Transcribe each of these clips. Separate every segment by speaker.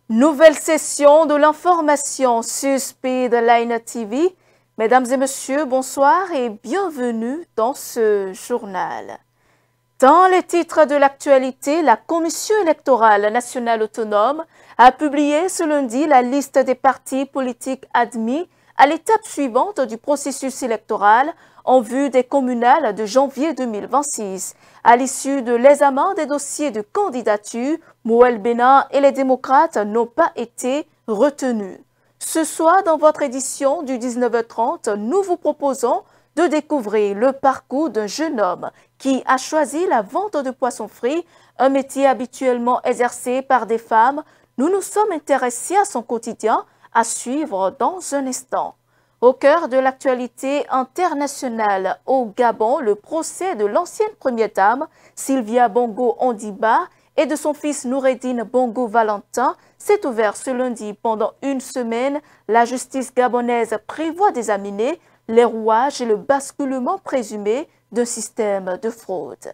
Speaker 1: Nouvelle session de l'information sur Speedline TV. Mesdames et messieurs, bonsoir et bienvenue dans ce journal. Dans les titres de l'actualité, la Commission électorale nationale autonome a publié ce lundi la liste des partis politiques admis à l'étape suivante du processus électoral en vue des communales de janvier 2026. À l'issue de l'examen des dossiers de candidature, Moël Bénin et les démocrates n'ont pas été retenus. Ce soir, dans votre édition du 19h30, nous vous proposons de découvrir le parcours d'un jeune homme qui a choisi la vente de poissons frits, un métier habituellement exercé par des femmes. Nous nous sommes intéressés à son quotidien, à suivre dans un instant. Au cœur de l'actualité internationale au Gabon, le procès de l'ancienne première dame Sylvia Bongo Ondimba et de son fils Noureddine Bongo Valentin s'est ouvert ce lundi pendant une semaine. La justice gabonaise prévoit d'examiner les rouages et le basculement présumé d'un système de fraude.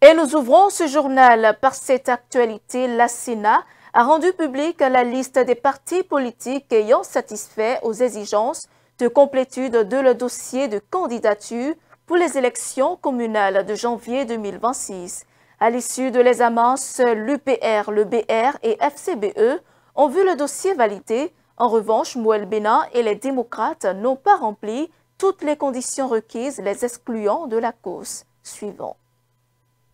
Speaker 1: Et nous ouvrons ce journal par cette actualité. La Sénat a rendu publique la liste des partis politiques ayant satisfait aux exigences de complétude de leur dossier de candidature pour les élections communales de janvier 2026. À l'issue de l'examen, seuls l'UPR, le BR et FCBE ont vu le dossier validé. En revanche, Moël Bénin et les démocrates n'ont pas rempli toutes les conditions requises, les excluant de la cause. Suivant.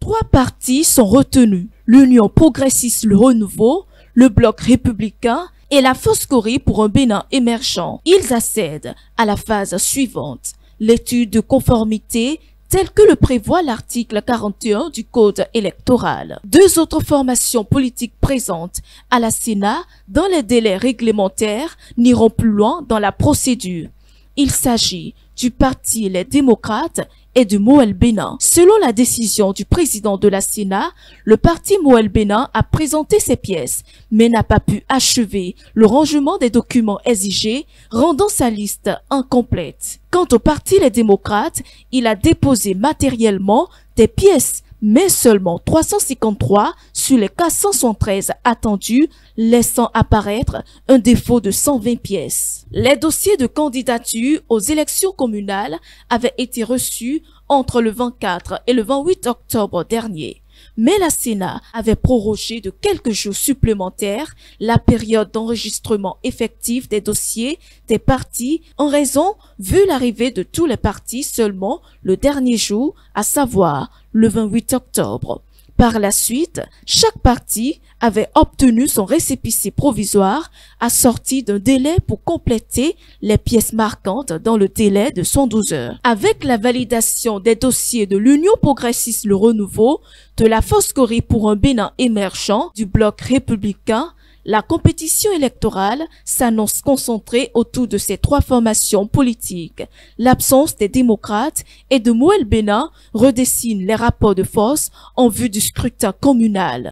Speaker 2: 3 partis sont retenus, l'Union progressiste Le Renouveau, le Bloc républicain et la Foscorie pour un Bénin émergent. Ils accèdent à la phase suivante, l'étude de conformité telle que le prévoit l'article 41 du Code électoral. 2 autres formations politiques présentes à la Sénat dans les délais réglementaires n'iront plus loin dans la procédure. Il s'agit du parti Les Démocrates et de Moël Bénin. Selon la décision du président de la Sénat, le parti Moël Bénin a présenté ses pièces, mais n'a pas pu achever le rangement des documents exigés, rendant sa liste incomplète. Quant au parti Les Démocrates, il a déposé matériellement des pièces, mais seulement 353 sur les 473 attendus, laissant apparaître un défaut de 120 pièces. Les dossiers de candidature aux élections communales avaient été reçus entre le 24 et le 28 octobre dernier. Mais la Sénat avait prorogé de quelques jours supplémentaires la période d'enregistrement effectif des dossiers des partis en raison, vu l'arrivée de tous les partis seulement le dernier jour, à savoir le 28 octobre. Par la suite, chaque parti avait obtenu son récépissé provisoire assorti d'un délai pour compléter les pièces marquantes dans le délai de 112 heures. Avec la validation des dossiers de l'Union progressiste Le Renouveau, de la Foscorie pour un Bénin émergent, du Bloc républicain, la compétition électorale s'annonce concentrée autour de ces 3 formations politiques. L'absence des démocrates et de Moël Bénin redessine les rapports de force en vue du scrutin communal.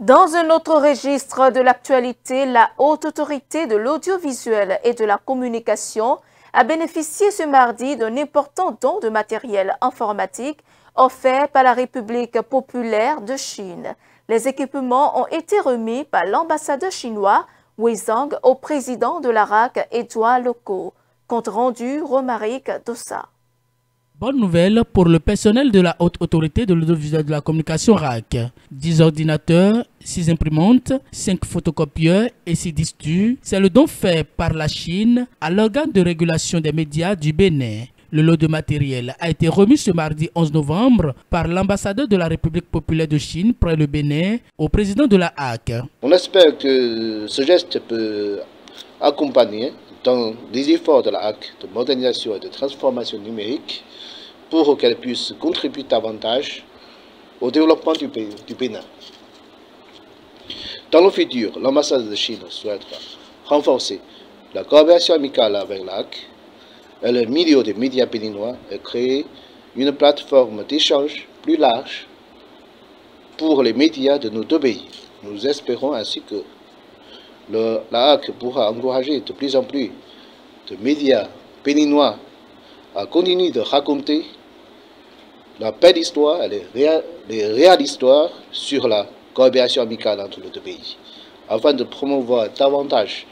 Speaker 1: Dans un autre registre de l'actualité, la Haute Autorité de l'audiovisuel et de la communication a bénéficié ce mardi d'un important don de matériel informatique offert par la République populaire de Chine. Les équipements ont été remis par l'ambassadeur chinois Wei Zhang au président de l'ARAC, Édouard Locaux. Compte rendu, Romaric Dossa.
Speaker 3: Bonne nouvelle pour le personnel de la Haute Autorité de l'audiovisuel et de la communication RAC. 10 ordinateurs, 6 imprimantes, 5 photocopieurs et 6 disques. C'est le don fait par la Chine à l'organe de régulation des médias du Bénin. Le lot de matériel a été remis ce mardi 11 novembre par l'ambassadeur de la République populaire de Chine près le Bénin au président de la HAC.
Speaker 4: On espère que ce geste peut accompagner dans les efforts de la HAC de modernisation et de transformation numérique pour qu'elle puisse contribuer davantage au développement du Bénin. Dans le futur, l'ambassade de Chine souhaite renforcer la coopération amicale avec la HAC et le milieu des médias béninois et créer une plateforme d'échange plus large pour les médias de nos 2 pays. Nous espérons ainsi que la HAC pourra encourager de plus en plus de médias béninois à continuer de raconter la paix d'histoire et les réelles histoires sur la coopération amicale entre les deux pays, afin de promouvoir davantage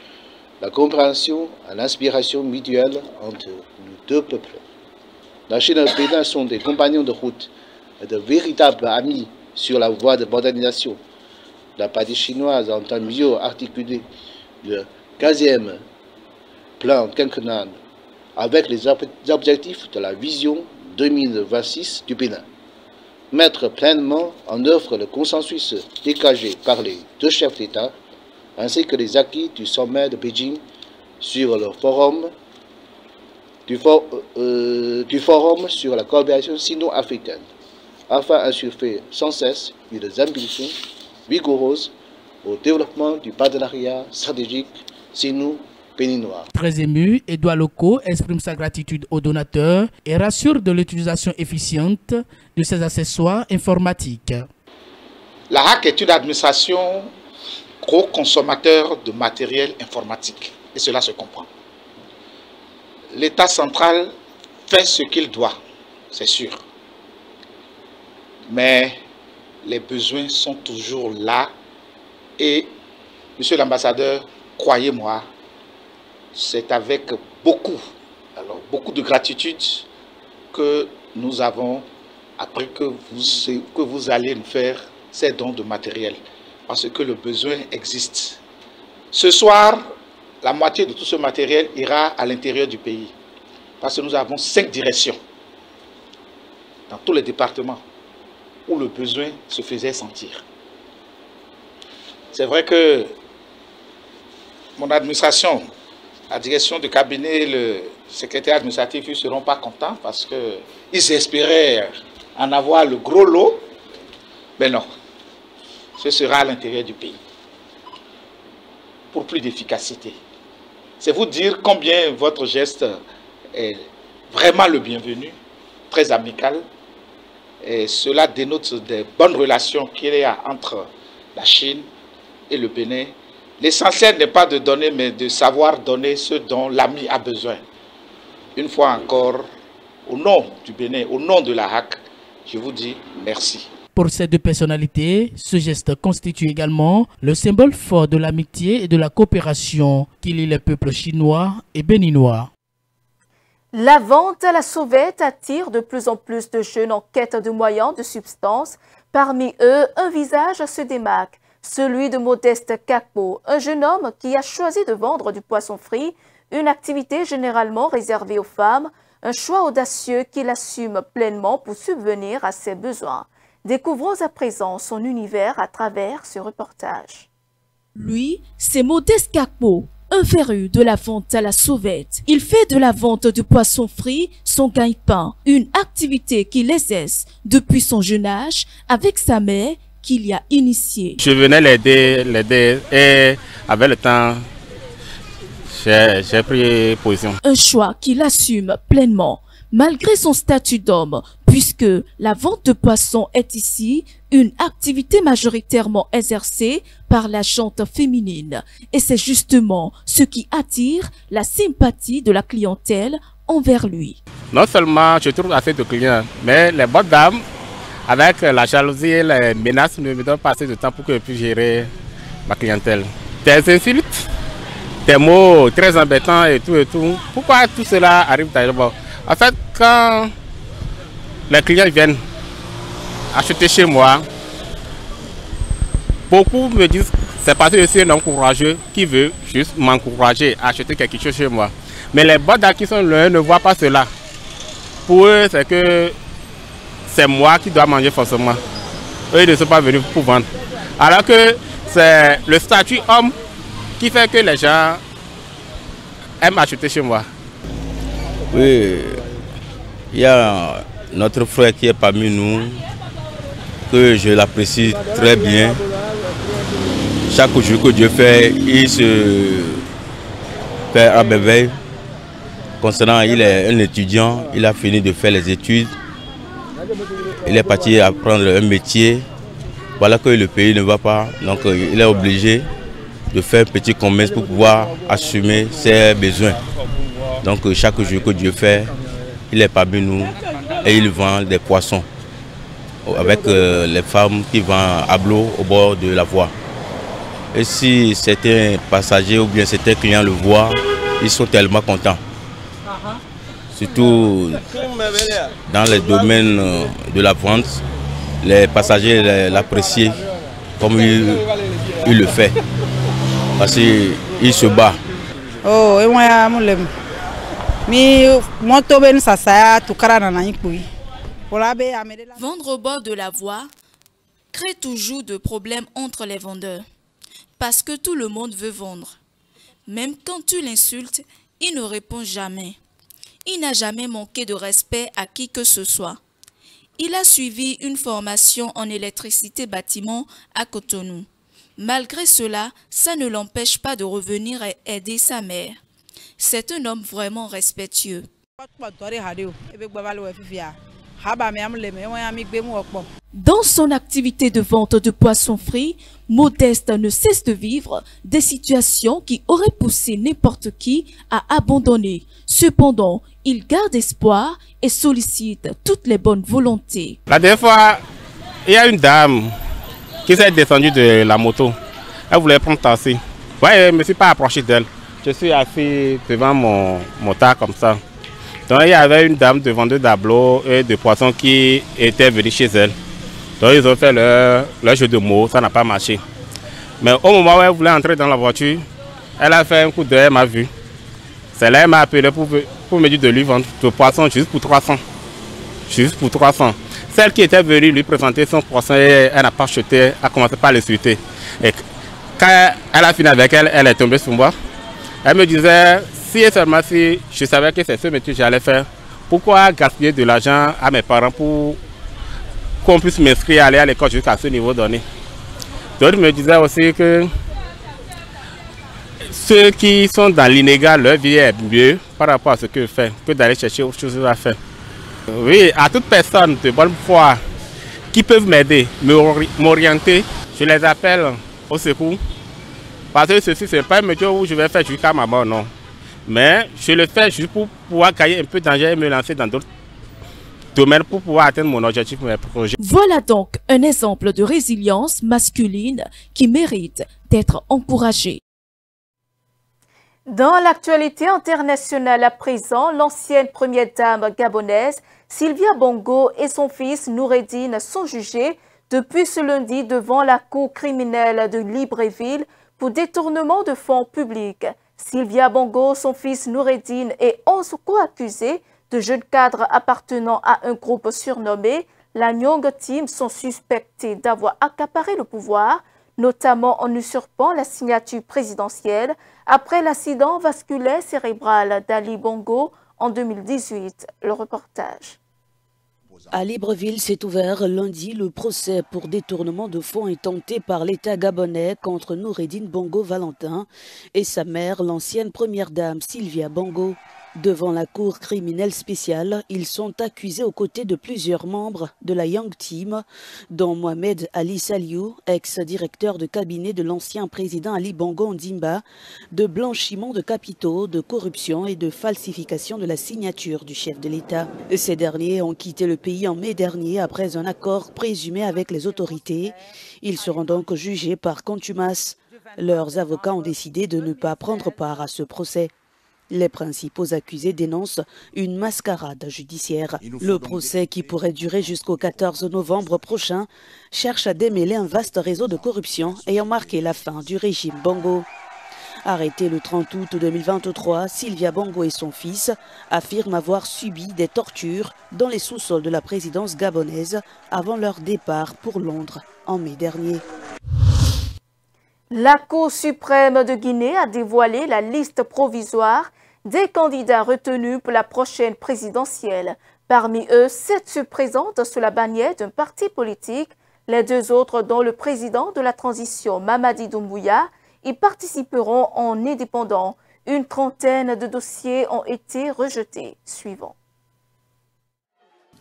Speaker 4: la compréhension et l'inspiration mutuelle entre nos deux peuples. La Chine et le Bénin sont des compagnons de route et de véritables amis sur la voie de modernisation. La partie chinoise entend mieux articuler le 15e plan quinquennal avec les objectifs de la vision 2026 du Bénin. Mettre pleinement en œuvre le consensus dégagé par les deux chefs d'État ainsi que les acquis du sommet de Beijing sur le forum sur la coopération sino-africaine, afin d'insuffler sans cesse une impulsion vigoureuse au développement du partenariat stratégique sino-béninois.
Speaker 3: Très ému, Édouard Loko exprime sa gratitude aux donateurs et rassure de l'utilisation efficiente de ces accessoires informatiques.
Speaker 5: La HAC est une administration gros consommateur de matériel informatique, et cela se comprend. L'État central fait ce qu'il doit, c'est sûr. Mais les besoins sont toujours là et, monsieur l'ambassadeur, croyez-moi, c'est avec beaucoup de gratitude que nous avons appris que vous allez nous faire ces dons de matériel, parce que le besoin existe. Ce soir, la moitié de tout ce matériel ira à l'intérieur du pays, parce que nous avons 5 directions dans tous les départements où le besoin se faisait sentir. C'est vrai que mon administration, la direction du cabinet, le secrétaire administratif, ils ne seront pas contents parce qu'ils espéraient en avoir le gros lot, mais non, ce sera à l'intérieur du pays, pour plus d'efficacité. C'est vous dire combien votre geste est vraiment le bienvenu, très amical, et cela dénote des bonnes relations qu'il y a entre la Chine et le Bénin. L'essentiel n'est pas de donner, mais de savoir donner ce dont l'ami a besoin. Une fois encore, au nom du Bénin, au nom de la HAC, je vous dis merci.
Speaker 3: Pour ces deux personnalités, ce geste constitue également le symbole fort de l'amitié et de la coopération qui lie les peuples chinois et béninois.
Speaker 1: La vente à la sauvette attire de plus en plus de jeunes en quête de moyens de substance. Parmi eux, un visage se démarque, celui de Modeste Kakpo, un jeune homme qui a choisi de vendre du poisson frit, une activité généralement réservée aux femmes, un choix audacieux qu'il assume pleinement pour subvenir à ses besoins. Découvrons à présent son univers à travers ce reportage.
Speaker 2: Lui, c'est Modeste Kakpo, un féru de la vente à la sauvette. Il fait de la vente de poissons frits son gagne-pain, une activité qu'il exerce depuis son jeune âge avec sa mère qu'il y a initiée.
Speaker 6: Je venais l'aider et avec le temps, j'ai pris position.
Speaker 2: Un choix qu'il assume pleinement, malgré son statut d'homme, puisque la vente de poissons est ici une activité majoritairement exercée par la gente féminine. Et c'est justement ce qui attire la sympathie de la clientèle envers lui.
Speaker 6: Non seulement je trouve assez de clients, mais les bonnes dames, avec la jalousie et les menaces, ne me donnent pas assez de temps pour que je puisse gérer ma clientèle. Des insultes, des mots très embêtants et tout et tout. Pourquoi tout cela arrive d'abord? En fait, quand les clients viennent acheter chez moi, beaucoup me disent que c'est parce que je suis un homme courageux qui veut juste m'encourager à acheter quelque chose chez moi. Mais les bonnes dames qui sont là ne voient pas cela. Pour eux, c'est que c'est moi qui dois manger forcément. Eux, ils ne sont pas venus pour vendre. Alors que c'est le statut homme qui fait que les gens aiment acheter chez moi.
Speaker 7: Oui, il y a notre frère qui est parmi nous, que je l'apprécie très bien. Chaque jour que Dieu fait, il se fait à merveille. Concernant, il est un étudiant, il a fini de faire les études. Il est parti apprendre un métier. Voilà que le pays ne va pas, donc il est obligé de faire un petit commerce pour pouvoir assumer ses besoins. Donc chaque jour que Dieu fait, il est parmi nous et il vend des poissons. avec les femmes qui vendent à l'eau au bord de la voie. Et si certains passagers ou bien certains clients le voient, ils sont tellement contents. Surtout dans les domaines de la vente, les passagers l'apprécient comme il le fait. Parce qu'il se bat.
Speaker 8: Oh,
Speaker 2: Vendre au bord de la voie crée toujours de problèmes entre les vendeurs. Parce que tout le monde veut vendre. Même quand tu l'insultes, il ne répond jamais. Il n'a jamais manqué de respect à qui que ce soit. Il a suivi une formation en électricité bâtiment à Cotonou. Malgré cela, ça ne l'empêche pas de revenir et aider sa mère. C'est un homme vraiment respectueux. Dans son activité de vente de poissons frits, Modeste ne cesse de vivre des situations qui auraient poussé n'importe qui à abandonner. Cependant, il garde espoir et sollicite toutes les bonnes volontés.
Speaker 6: La dernière fois, il y a une dame qui s'est descendue de la moto. Elle voulait prendre taxi. Ouais, je ne me suis pas approché d'elle. Je suis assis devant mon tas comme ça. Donc il y avait une dame de vendeuse d'ablo et de poissons qui était venue chez elle. Donc ils ont fait leur jeu de mots, ça n'a pas marché. Mais au moment où elle voulait entrer dans la voiture, elle a fait un coup d'œil, elle m'a vu. C'est là qu'elle m'a appelé pour me dire de lui vendre le poisson juste pour 300. Juste pour 300. Celle qui était venue lui présenter son poisson, elle n'a pas acheté, elle a commencé par l'insulter. Et quand elle a fini avec elle, elle est tombée sur moi. Elle me disait, si et seulement si je savais que c'est ce métier que j'allais faire, pourquoi gaspiller de l'argent à mes parents pour qu'on puisse m'inscrire à aller à l'école jusqu'à ce niveau donné. D'autres me disaient aussi que ceux qui sont dans l'illégal, leur vie est mieux par rapport à ce que je fais, que d'aller chercher autre chose à faire. Oui, à toute personne de bonne foi qui peuvent m'aider, m'orienter, je les appelle au secours. Parce que ceci, ce n'est pas un métier où je vais faire jusqu'à ma mort, non. Mais je le fais juste pour pouvoir gagner un peu d'argent et me lancer dans d'autres domaines pour pouvoir atteindre mon objectif, mes projets.
Speaker 2: Voilà donc un exemple de résilience masculine qui mérite d'être encouragé.
Speaker 1: Dans l'actualité internationale à présent, l'ancienne première dame gabonaise Sylvia Bongo et son fils Noureddine sont jugés depuis ce lundi devant la cour criminelle de Libreville pour détournement de fonds publics. Sylvia Bongo, son fils Noureddine et 11 co-accusés de jeunes cadres appartenant à un groupe surnommé la Nyong Team sont suspectés d'avoir accaparé le pouvoir, notamment en usurpant la signature présidentielle après l'accident vasculaire cérébral d'Ali Bongo en 2018. Le reportage.
Speaker 9: À Libreville s'est ouvert lundi le procès pour détournement de fonds intenté par l'État gabonais contre Noureddine Bongo Valentin et sa mère, l'ancienne première dame Sylvia Bongo. Devant la cour criminelle spéciale, ils sont accusés aux côtés de plusieurs membres de la Young Team, dont Mohamed Ali Saliou, ex-directeur de cabinet de l'ancien président Ali Bongo Ondimba, de blanchiment de capitaux, de corruption et de falsification de la signature du chef de l'État. Ces derniers ont quitté le pays en mai dernier après un accord présumé avec les autorités. Ils seront donc jugés par contumace. Leurs avocats ont décidé de ne pas prendre part à ce procès. Les principaux accusés dénoncent une mascarade judiciaire. Le procès, qui pourrait durer jusqu'au 14 novembre prochain, cherche à démêler un vaste réseau de corruption ayant marqué la fin du régime Bongo. Arrêtée le 30 août 2023, Sylvia Bongo et son fils affirment avoir subi des tortures dans les sous-sols de la présidence gabonaise avant leur départ pour Londres en mai dernier.
Speaker 1: La Cour suprême de Guinée a dévoilé la liste provisoire des candidats retenus pour la prochaine présidentielle. Parmi eux, 7 se présentent sous la bannière d'un parti politique. Les 2 autres, dont le président de la transition, Mamadi Doumbouya, y participeront en indépendant. Une trentaine de dossiers ont été rejetés. Suivant.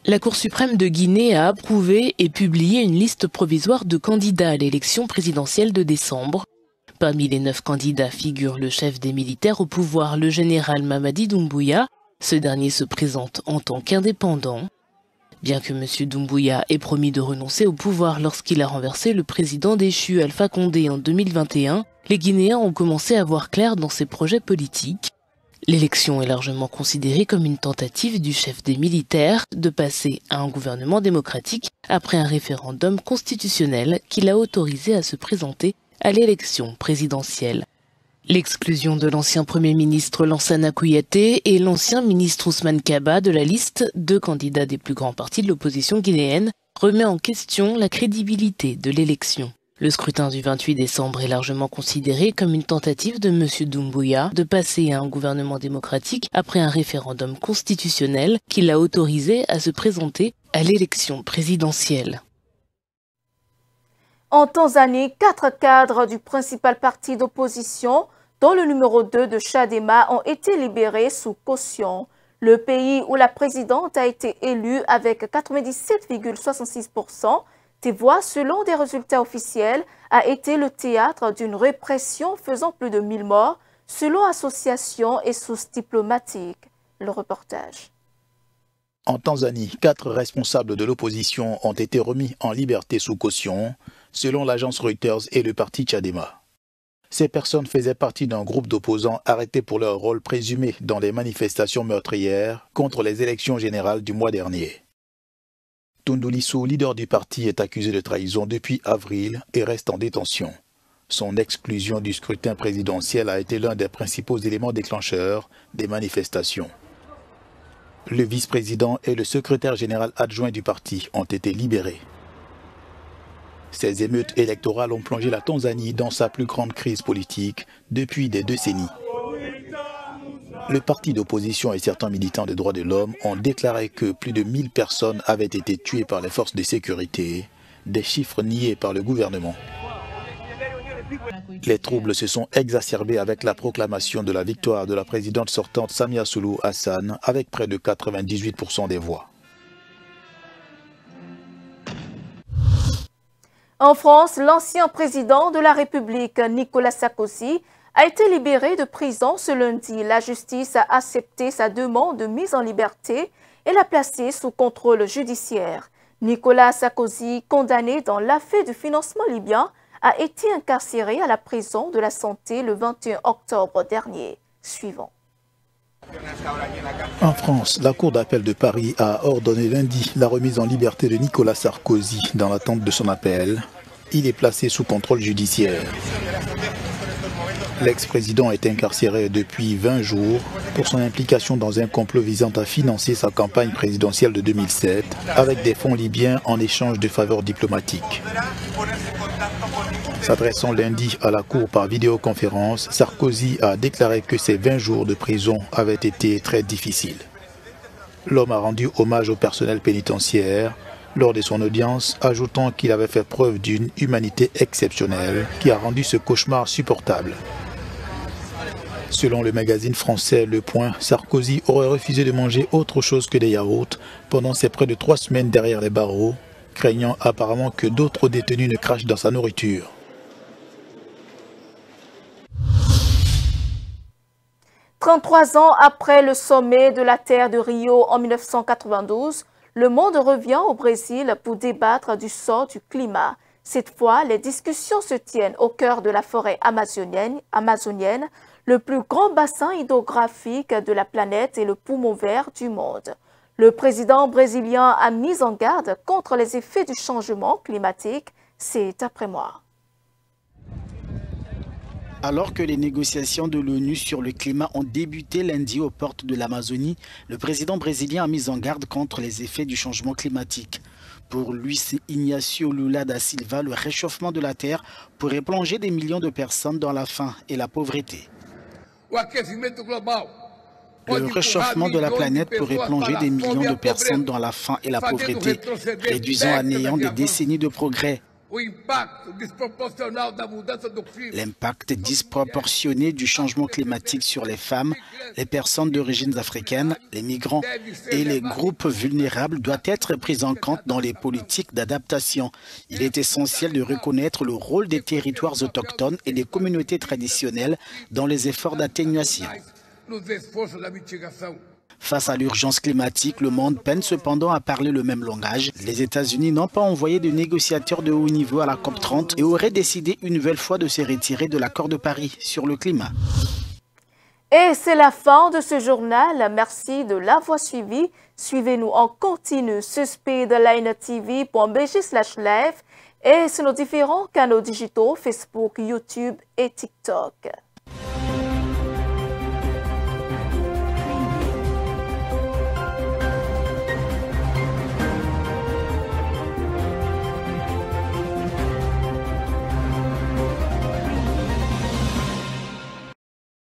Speaker 10: La Cour suprême de Guinée a approuvé et publié une liste provisoire de candidats à l'élection présidentielle de décembre. Parmi les 9 candidats figure le chef des militaires au pouvoir, le général Mamadi Doumbouya. Ce dernier se présente en tant qu'indépendant. Bien que M. Doumbouya ait promis de renoncer au pouvoir lorsqu'il a renversé le président déchu Alpha Condé en 2021, les Guinéens ont commencé à voir clair dans ses projets politiques. L'élection est largement considérée comme une tentative du chef des militaires de passer à un gouvernement démocratique après un référendum constitutionnel qui l'a autorisé à se présenter à l'élection présidentielle. L'exclusion de l'ancien Premier ministre Lansana Kouyaté et l'ancien ministre Ousmane Kaba de la liste, deux candidats des plus grands partis de l'opposition guinéenne, remet en question la crédibilité de l'élection. Le scrutin du 28 décembre est largement considéré comme une tentative de M. Doumbouya de passer à un gouvernement démocratique après un référendum constitutionnel qui l'a autorisé à se présenter à l'élection présidentielle.
Speaker 1: En Tanzanie, 4 cadres du principal parti d'opposition, dont le numéro 2 de Chadema, ont été libérés sous caution. Le pays où la présidente a été élue avec 97,66% des voix selon des résultats officiels a été le théâtre d'une répression faisant plus de 1000 morts selon associations et sources diplomatiques. Le reportage.
Speaker 8: En Tanzanie, 4 responsables de l'opposition ont été remis en liberté sous caution selon l'agence Reuters et le parti Chadema. Ces personnes faisaient partie d'un groupe d'opposants arrêtés pour leur rôle présumé dans les manifestations meurtrières contre les élections générales du mois dernier. Tundu Lissu, leader du parti, est accusé de trahison depuis avril et reste en détention. Son exclusion du scrutin présidentiel a été l'un des principaux éléments déclencheurs des manifestations. Le vice-président et le secrétaire général adjoint du parti ont été libérés. Ces émeutes électorales ont plongé la Tanzanie dans sa plus grande crise politique depuis des décennies. Le parti d'opposition et certains militants des droits de l'homme ont déclaré que plus de 1000 personnes avaient été tuées par les forces de sécurité, des chiffres niés par le gouvernement. Les troubles se sont exacerbés avec la proclamation de la victoire de la présidente sortante Samia Suluhu Hassan avec près de 98% des voix.
Speaker 1: En France, l'ancien président de la République, Nicolas Sarkozy, a été libéré de prison ce lundi. La justice a accepté sa demande de mise en liberté et l'a placé sous contrôle judiciaire. Nicolas Sarkozy, condamné dans l'affaire du financement libyen, a été incarcéré à la prison de la Santé le 21 octobre dernier. Suivant.
Speaker 8: En France, la Cour d'appel de Paris a ordonné lundi la remise en liberté de Nicolas Sarkozy dans l'attente de son appel. Il est placé sous contrôle judiciaire. L'ex-président est incarcéré depuis 20 jours pour son implication dans un complot visant à financer sa campagne présidentielle de 2007 avec des fonds libyens en échange de faveurs diplomatiques. S'adressant lundi à la Cour par vidéoconférence, Sarkozy a déclaré que ces 20 jours de prison avaient été très difficiles. L'homme a rendu hommage au personnel pénitentiaire lors de son audience, ajoutant qu'il avait fait preuve d'une humanité exceptionnelle qui a rendu ce cauchemar supportable. Selon le magazine français Le Point, Sarkozy aurait refusé de manger autre chose que des yaourts pendant ses près de 3 semaines derrière les barreaux, craignant apparemment que d'autres détenus ne crachent dans sa nourriture. «
Speaker 1: 33 ans après le sommet de la Terre de Rio en 1992, le monde revient au Brésil pour débattre du sort du climat. Cette fois, les discussions se tiennent au cœur de la forêt amazonienne, le plus grand bassin hydrographique de la planète et le poumon vert du monde. Le président brésilien a mis en garde contre les effets du changement climatique. C'est après moi.
Speaker 11: Alors que les négociations de l'ONU sur le climat ont débuté lundi aux portes de l'Amazonie, le président brésilien a mis en garde contre les effets du changement climatique. Pour Luis Ignacio Lula da Silva, le réchauffement de la Terre pourrait plonger des millions de personnes dans la faim et la pauvreté. Le réchauffement de la planète pourrait plonger des millions de personnes dans la faim et la pauvreté, réduisant à néant des décennies de progrès. L'impact disproportionné du changement climatique sur les femmes, les personnes d'origine africaine, les migrants et les groupes vulnérables doit être pris en compte dans les politiques d'adaptation. Il est essentiel de reconnaître le rôle des territoires autochtones et des communautés traditionnelles dans les efforts d'atténuation. Face à l'urgence climatique, le monde peine cependant à parler le même langage. Les États-Unis n'ont pas envoyé de négociateurs de haut niveau à la COP30 et auraient décidé une nouvelle fois de se retirer de l'accord de Paris sur le climat.
Speaker 1: Et c'est la fin de ce journal. Merci de l'avoir suivi. Suivez-nous en continu sur speedlinetv.bg/live et sur nos différents canaux digitaux Facebook, YouTube et TikTok.